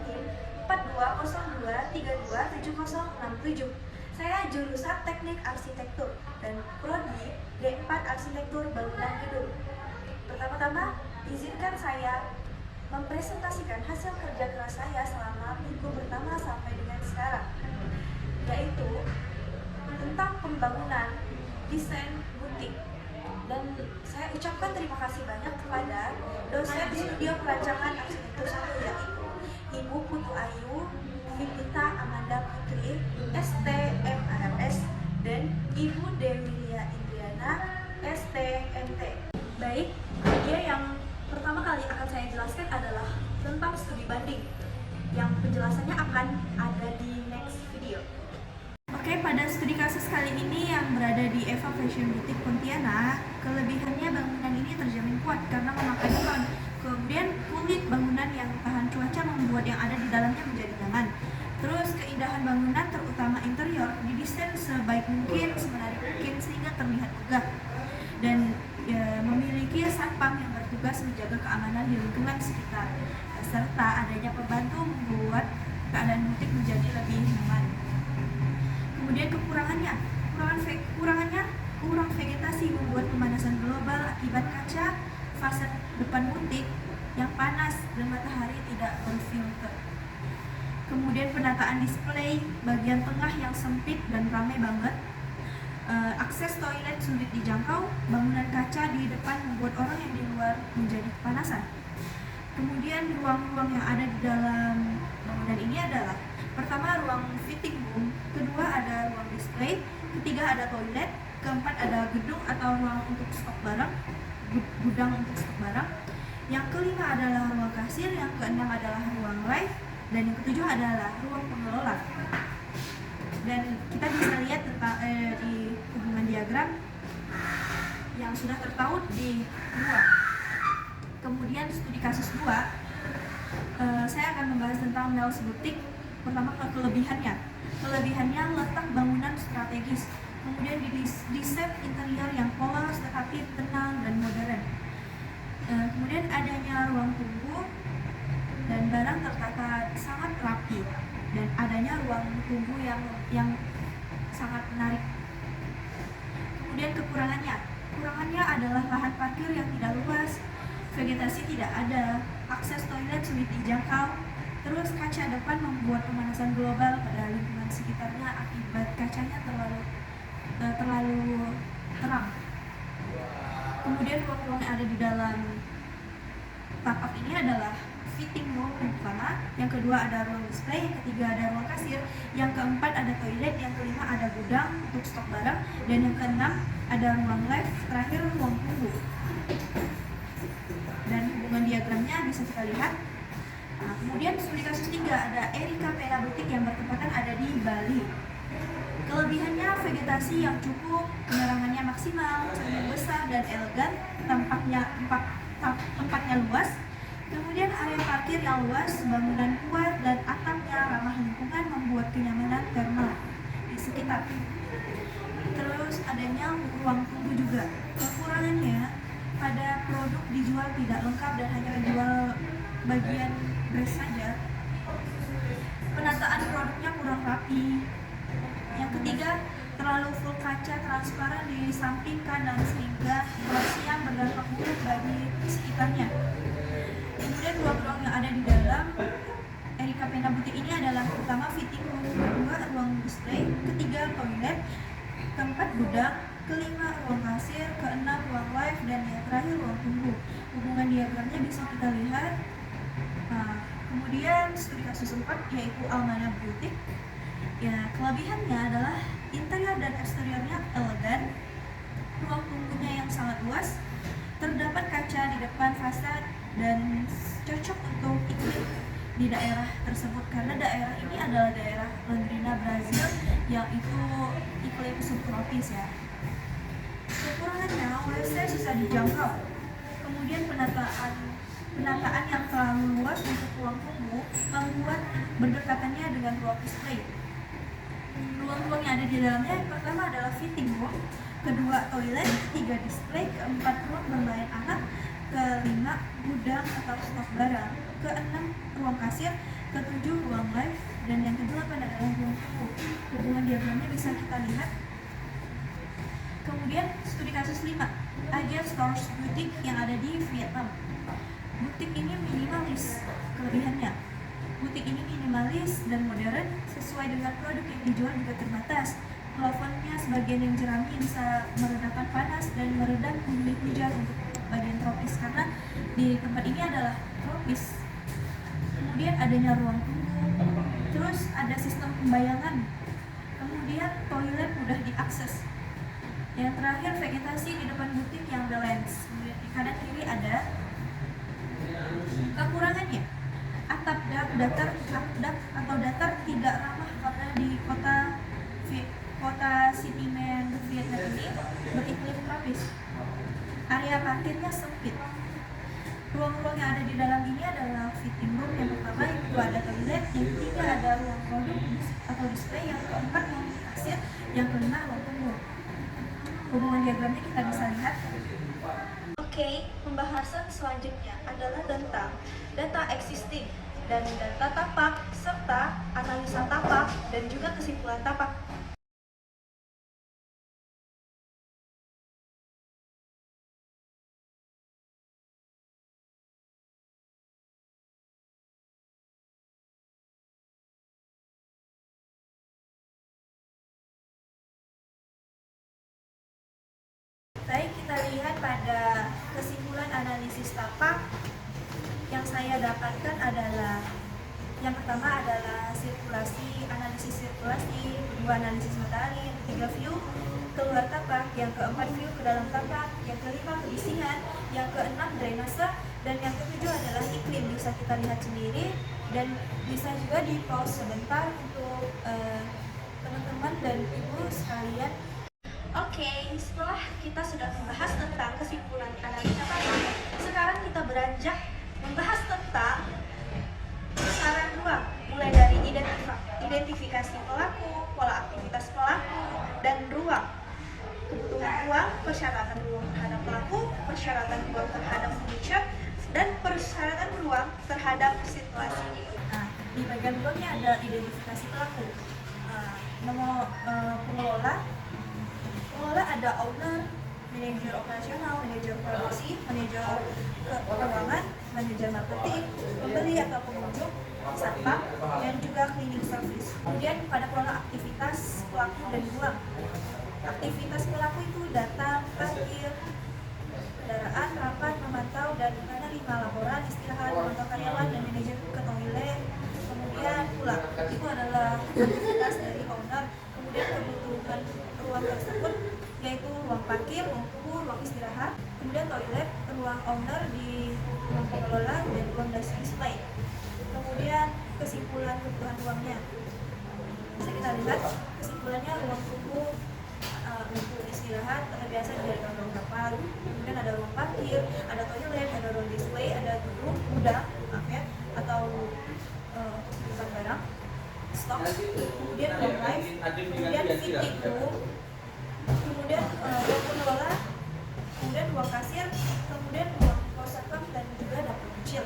NIM 4202327067. Saya jurusan Teknik Arsitektur dan prodi D4 Arsitektur Bangunan Gedung. Pertama-tama, izinkan saya mempresentasikan hasil kerja keras saya selama minggu pertama sampai dengan sekarang, yaitu tentang pembangunan desain butik. Dan saya ucapkan terima kasih banyak kepada dosen studio perancangan arsitektur 1, yaitu Ibu Putu Ayu Fikita Amanda Putri STMRS dan Ibu Dewilia Indriana STMT. Baik, dia yang pertama kali akan saya jelaskan adalah tentang studi banding, yang penjelasannya akan ada di next video. Oke, pada studi kasus kali ini yang berada di Eva Fashion Boutique Pontianak, kelebihannya bangunan ini terjamin kuat karena memakai beton. Kemudian kulit bangunan yang tahan cuaca membuat yang ada di dalamnya menjadi nyaman. Terus keindahan bangunan terutama interior didesain sebaik mungkin, semenarik mungkin sehingga terlihat megah. Dan memiliki satpam yang bertugas menjaga keamanan di lingkungan sekitar, serta adanya pembantu membuat keadaan butik menjadi lebih nyaman. Kemudian kekurangannya kurang vegetasi membuat pemanasan global akibat kaca fasad depan butik yang panas dan matahari tidak berfilter. Kemudian penataan display bagian tengah yang sempit dan ramai banget. Akses toilet sulit dijangkau, bangunan kaca di depan membuat orang yang di luar menjadi kepanasan. Kemudian ruang-ruang yang ada di dalam bangunan ini adalah: pertama, ruang fitting room, kedua ada ruang display, ketiga ada toilet, keempat ada gedung atau ruang untuk stok barang, gudang untuk stok barang, yang kelima adalah ruang kasir, yang keenam adalah ruang live, dan yang ketujuh adalah ruang pengelola. Dan kita bisa lihat di hubungan diagram yang sudah terpaut di ruang. Kemudian studi kasus 2, saya akan membahas tentang Mel's Boutique. Pertama, kelebihannya. Kelebihannya letak bangunan strategis, kemudian desain interior yang polos tetapi tenang dan modern. Kemudian adanya ruang tunggu dan barang tertata sangat rapi, dan adanya ruang tunggu yang sangat menarik. Kemudian kekurangannya adalah lahan parkir yang tidak luas, vegetasi tidak ada, akses toilet sulit dijangkau. Terus kaca depan membuat pemanasan global pada lingkungan sekitarnya akibat kacanya terlalu terang. Kemudian ruang-ruang yang ada di dalam tapak ini adalah fitting room yang pertama, yang kedua ada ruang display, yang ketiga ada ruang kasir, yang keempat ada toilet, yang kelima ada gudang untuk stok barang, dan yang keenam ada ruang live, terakhir ruang tunggu. Dan hubungan diagramnya bisa kita lihat. Nah, kemudian studi kasus 3 ada Erika Pena Boutique yang bertempatan ada di Bali. Kelebihannya vegetasi yang cukup, penerangannya maksimal, cermin besar dan elegan, tempatnya luas. Kemudian area parkir yang luas, bangunan kuat dan atapnya ramah lingkungan membuat kenyamanan thermal di sekitar. Terus adanya ruang tunggu juga. Kekurangannya pada produk dijual tidak lengkap dan hanya menjual bagian dress saja. Penataan produknya kurang rapi. Yang ketiga, terlalu full kaca transparan di samping kanan sehingga porsi yang berdampak buruk bagi sekitarnya. Kemudian ruang-ruang yang ada di dalam Erika Pena Boutique ini adalah: pertama fitting room, kedua ruang display, ketiga toilet, keempat gudang, kelima ruang kasir, keenam ruang live, dan yang terakhir ruang tunggu. Hubungan diagramnya bisa kita lihat. Kemudian studi kasus 4 yaitu Almana Boutique. Ya, kelebihannya adalah interior dan eksteriornya elegan, ruang tunggunya yang sangat luas, terdapat kaca di depan fasad, dan cocok untuk iklim di daerah tersebut karena daerah ini adalah daerah Londrina, Brazil, yang itu iklim subtropis ya. Kekurangannya WC susah dijangkau. Kemudian penataan yang terlalu luas untuk ruang tunggu membuat berdekatannya dengan ruang display. Ruang-ruang yang ada di dalamnya yang pertama adalah fitting room, kedua toilet, ketiga display, keempat ruang bermain anak, kelima gudang atau stok barang, ke-6 ruang kasir, ke-7 ruang live, dan yang ke-8 adalah ruang tunggu. Hubungan diagramnya bisa kita lihat. Kemudian studi kasus 5, Aja Stores Boutique yang ada di Vietnam. Butik ini minimalis kelebihannya. Butik ini minimalis dan modern, sesuai dengan produk yang dijual juga terbatas. Plafonnya sebagian yang jerami bisa meredakan panas dan meredam huni hujan untuk bagian tropis, karena di tempat ini adalah tropis. Kemudian adanya ruang tunggu, terus ada sistem pembayangan, kemudian toilet mudah diakses. Yang terakhir, vegetasi di depan butik yang balance. Kemudian di kanan kiri ada kekurangannya. Atap datar atau datar tidak ramah karena di kota Sitimen Vietnam ini beriklim tropis. Area parkirnya sempit. Ruang-ruang yang ada di dalam ini adalah fitting room. Yang pertama itu ada toilet, yang ketiga ada ruang produk atau display, yang keempat ruang kasir, yang kelima ruang tunggu. Hubungan diagramnya kita bisa lihat. Oke, pembahasan selanjutnya adalah data existing dan data tapak, serta analisa tapak dan juga kesimpulan tapak. Baik, kita lihat pada kesimpulan analisis tapak yang saya dapatkan adalah yang pertama adalah sirkulasi, analisis sirkulasi, kedua analisis matahari, yang ketiga view keluar tapak, yang keempat view ke dalam tapak, yang kelima kebersihan, yang keenam drainase, dan yang ketujuh adalah iklim. Bisa kita lihat sendiri dan bisa juga di pause sebentar untuk teman-teman dan ibu sekalian. Oke, setelah kita sudah membahas tentang kesimpulan analisa tapak, sekarang kita beranjak membahas tentang saran ruang, mulai dari identifikasi pelaku, pola aktivitas pelaku, dan ruang. Kebutuhan ruang, persyaratan ruang terhadap pelaku, persyaratan ruang terhadap furniture, dan persyaratan ruang terhadap situasi. Nah, di bagian ruangnya ada identifikasi pelaku. Nomor pengelola ada owner, manajer operasional, manajer produksi, manajer keuangan, manajer marketing, pembeli atau pengunjung, satpam, dan juga cleaning service. Kemudian pada pola aktivitas pelaku dan ruang. Aktivitas pelaku itu datang, parkir, kendaraan, rapat, memantau, dan menerima laporan, istirahat, memantau karyawan, dan manajer ke toilet, kemudian pulang. Itu adalah aktivitas dari owner. Kemudian kebutuhan ruang tersebut yaitu ruang parkir, ruang tunggu, ruang istirahat, kemudian toilet, ruang owner di ruang pengelola, dan ruang display. Kemudian kesimpulan kebutuhan ruangnya bisa kita lihat. Kesimpulannya ruang tunggu untuk istirahat biasa di dalam ruang rapat, kemudian ada ruang parkir, ada toilet, ada ruang display, ada duduk, gudang, atau bukan barang, stok, kemudian ruang live, kemudian fitting room, kemudian ruang pengelola, kemudian ruang kasir, kemudian ruang pos satpam, dan juga dapur kecil.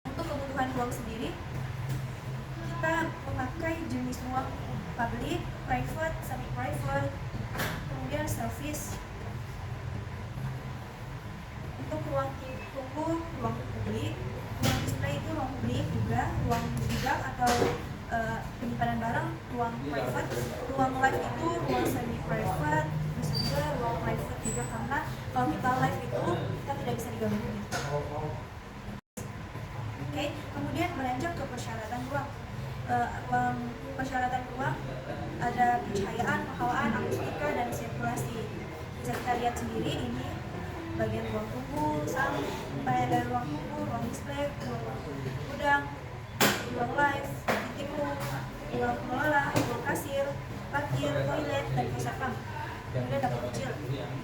Untuk kebutuhan ruang sendiri, kita memakai jenis ruang public, private, semi-private, kemudian service. Untuk ruang tunggu, ruang publik, ruang display itu ruang publik juga, ruang gudang atau penyimpanan barang, ruang private, ruang live itu ruang semi-private, bisa juga ruang private juga, karena kalau kita live itu kita tidak bisa diganggu. Oke, kemudian beranjak ke persyaratan ruang. Persyaratan ruang ada pencahayaan, penghawaan, akustika, dan sirkulasi. Bisa kita lihat sendiri ini bagian ruang tunggu, sampai ada ruang tunggu, ruang display, ruang gudang, ruang live, fitting room, ruang pengelola, ruang kasir, parkir, toilet, dan pos satpam. Kemudian dapur kecil.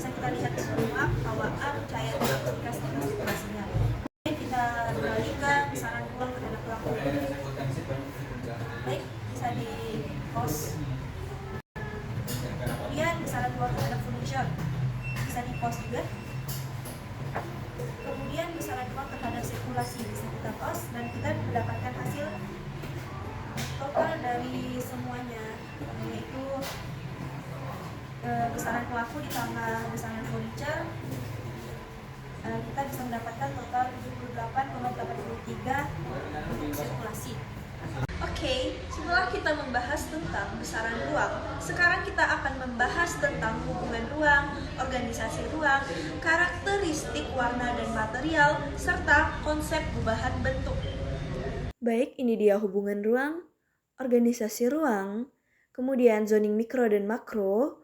Bisa kita lihat semua penghawaan, cahaya, akustika, dan sirkulasinya. Kemudian kita beralih ke besaran ruang terhadap pelaku. Baik, bisa di pause. Kemudian besaran ruang terhadap furniture bisa di pause juga. Kemudian besaran ruang terhadap sirkulasi bisa kita pause. pelaku ditambah desainer furniture, kita bisa mendapatkan total 78,83 untuk sirkulasi. Oke, setelah kita membahas tentang besaran ruang, sekarang kita akan membahas tentang hubungan ruang, organisasi ruang, karakteristik warna dan material, serta konsep gubahan bentuk. Baik, ini dia hubungan ruang, organisasi ruang, kemudian zoning mikro dan makro,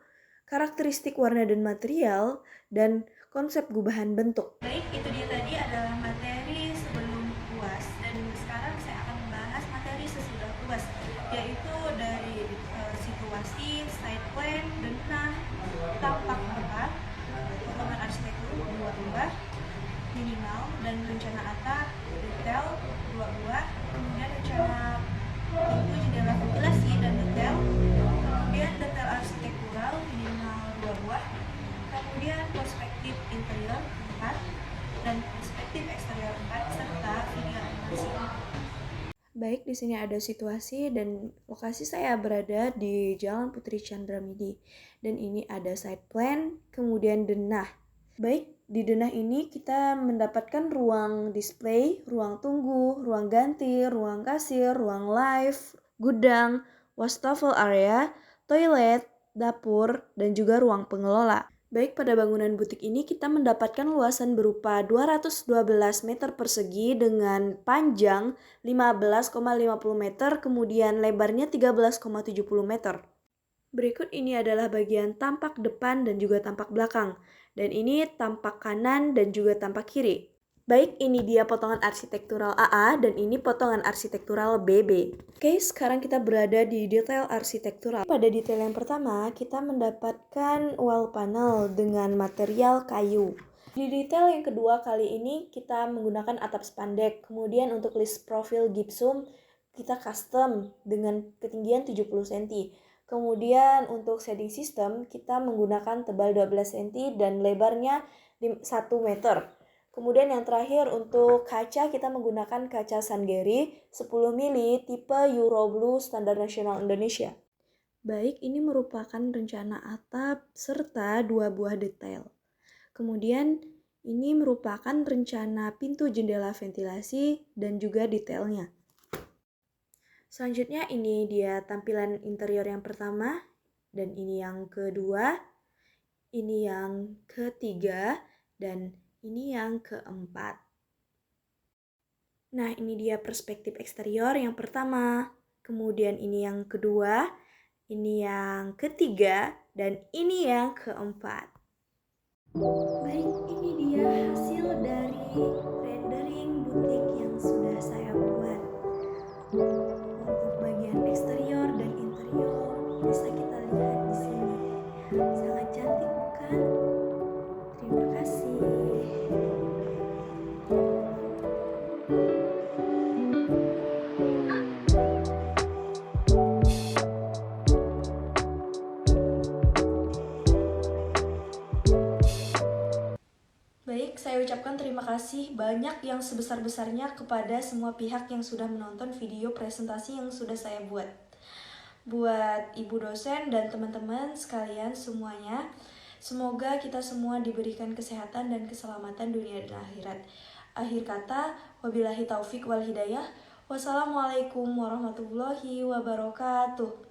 karakteristik warna dan material, dan konsep gubahan bentuk. Baik, itu dia tadi adalah materi sebelum UAS, dan sekarang saya akan membahas materi sesudah UAS, yaitu dari situasi, site plan, denah, tampak tempat, potongan arsitektur dua buah, minimal, dan rencana atap, detail dua buah, kemudian rencana pintu, jendela, ventilasi, dan detail, kemudian detail arsitektural minimal dua buah, kemudian perspektif interior 4 dan perspektif eksterior 4 serta video animasi. Baik, di sini ada situasi dan lokasi saya berada di Jalan Putri Chandramidi. Dan ini ada site plan, kemudian denah. Baik, di denah ini kita mendapatkan ruang display, ruang tunggu, ruang ganti, ruang kasir, ruang live, gudang, wastafel area, toilet, dapur, dan juga ruang pengelola. Baik, pada bangunan butik ini kita mendapatkan luasan berupa 212 meter persegi dengan panjang 15,50 meter, kemudian lebarnya 13,70 meter. Berikut ini adalah bagian tampak depan dan juga tampak belakang. Dan ini tampak kanan dan juga tampak kiri. Baik, ini dia potongan arsitektural AA dan ini potongan arsitektural BB. Oke, sekarang kita berada di detail arsitektural. Pada detail yang pertama, kita mendapatkan wall panel dengan material kayu. Di detail yang kedua kali ini, kita menggunakan atap spandek. Kemudian untuk list profil gypsum, kita custom dengan ketinggian 70 cm. Kemudian untuk shading system, kita menggunakan tebal 12 cm dan lebarnya 1 meter. Kemudian yang terakhir untuk kaca kita menggunakan kaca Sangeri 10 mili tipe Euro Blue standar nasional Indonesia. Baik, ini merupakan rencana atap serta 2 buah detail. Kemudian ini merupakan rencana pintu jendela ventilasi dan juga detailnya. Selanjutnya ini dia tampilan interior yang pertama dan ini yang kedua, ini yang ketiga, dan ini yang keempat. Nah, ini dia perspektif eksterior yang pertama, kemudian ini yang kedua, ini yang ketiga, dan ini yang keempat. Baik, ini dia hasil dari rendering butik yang sudah saya buat. Untuk bagian eksterior dan interior bisa kita lihat di sini. Sangat cantik, bukan? Terima kasih. Baik, saya ucapkan terima kasih banyak yang sebesar-besarnya kepada semua pihak yang sudah menonton video presentasi yang sudah saya buat. Buat ibu dosen dan teman-teman sekalian semuanya, semoga kita semua diberikan kesehatan dan keselamatan dunia dan akhirat. Akhir kata, wabillahi taufik wal hidayah. Wassalamualaikum warahmatullahi wabarakatuh.